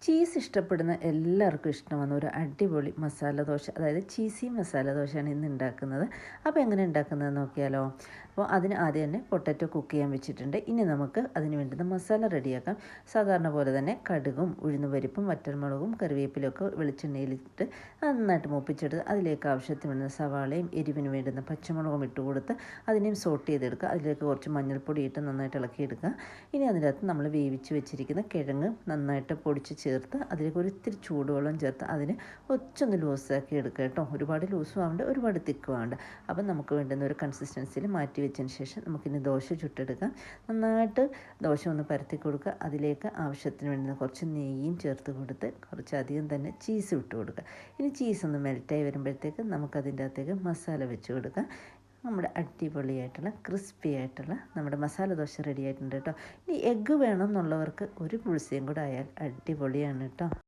Cheese ഇഷ്ടപ്പെടുന്ന എല്ലാവർക്കും ഇഷ്ടമാണ് ഒരു അടിപൊളി മസാല ദോശ, അതായത് ചീസി മസാല ദോശയാണ് ഇന്ന് ഉണ്ടാക്കുന്നത്. അപ്പോൾ എങ്ങനെ ഉണ്ടാക്കുന്നത് നോക്കിയാലോ. അപ്പോൾ അതിന് ആദ്യം തന്നെ പൊട്ടറ്റോ കുക്ക് ചെയ്യാൻ വെച്ചിട്ടുണ്ട്. ഇനി നമുക്ക് അതിന് വേണ്ടുന്ന മസാല റെഡിയാക്കാം. സാധാരണ പോലെ തന്നെ കടുകും ഉഴുന്നുപരിപ്പും വറ്റൽമുളകും കറിവേപ്പിലൊക്കെ വെളിച്ചെണ്ണയിലിട്ട് നന്നായിട്ട് മൂപ്പിച്ചെടുത്ത് അതിലേക്ക് ആവശ്യത്തിന് വേണ്ടുന്ന സവാളയും എരിവിന് വേണ്ടുന്ന പച്ചമുളകും ഇട്ട് കൊടുത്ത് അതിനെയും സോട്ട് ചെയ്തെടുക്കുക. അതിലേക്ക് കുറച്ച് മഞ്ഞൾപ്പൊടി ഇട്ട് നന്നായിട്ട് ഇളക്കിയെടുക്കുക. ഇനി അതിനകത്ത് നമ്മൾ വേവിച്ച് വെച്ചിരിക്കുന്ന കിഴങ്ങ് നന്നായിട്ട് പൊടിച്ച് ചേർത്ത് അതിലേക്ക് ഒരിത്തിരി ചൂടുവെള്ളം ചേർത്ത് അതിന് ഒച്ചൊന്ന് ലൂസാക്കി എടുക്കുക കേട്ടോ. ഒരുപാട് ലൂസും ആവേണ്ട, ഒരുപാട് തിക്കും ആവേണ്ട. അപ്പം നമുക്ക് വേണ്ടുന്ന ഒരു കൺസിസ്റ്റൻസിയിൽ മാറ്റി വെച്ചതിന് ശേഷം നമുക്കിനി ദോശ ചുട്ടെടുക്കാം. നന്നായിട്ട് ദോശ ഒന്ന് പരത്തി കൊടുക്കുക. അതിലേക്ക് ആവശ്യത്തിന് വേണ്ടുന്ന കുറച്ച് നെയ്യും ചേർത്ത് കൊടുത്ത് കുറച്ചധികം തന്നെ ചീസ് ഇട്ട് കൊടുക്കുക. ഇനി ചീസ് ഒന്ന് മെൽറ്റായി വരുമ്പോഴത്തേക്ക് നമുക്കതിൻ്റെ അകത്തേക്ക് മസാല വെച്ച് കൊടുക്കാം. നമ്മുടെ അടിപൊളിയായിട്ടുള്ള ക്രിസ്പി ആയിട്ടുള്ള നമ്മുടെ മസാല ദോശ റെഡി ആയിട്ടുണ്ട് കേട്ടോ. ഇനി എഗ്ഗ് വേണം എന്നുള്ളവർക്ക് ഒരു പുളിസയും കൂടെ ആയാൽ അടിപൊളിയാണ് കേട്ടോ.